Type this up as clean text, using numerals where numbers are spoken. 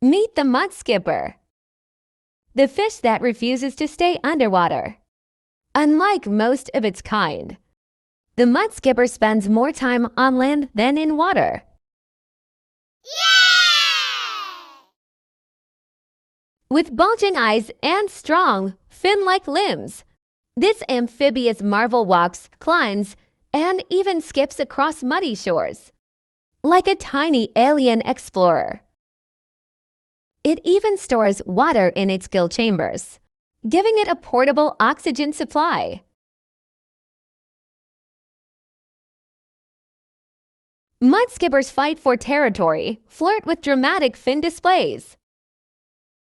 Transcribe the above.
Meet the mudskipper, the fish that refuses to stay underwater. Unlike most of its kind, the mudskipper spends more time on land than in water. With bulging eyes and strong, fin-like limbs, this amphibious marvel walks, climbs, and even skips across muddy shores, like a tiny alien explorer. It even stores water in its gill chambers, giving it a portable oxygen supply. Mudskippers fight for territory, flirt with dramatic fin displays,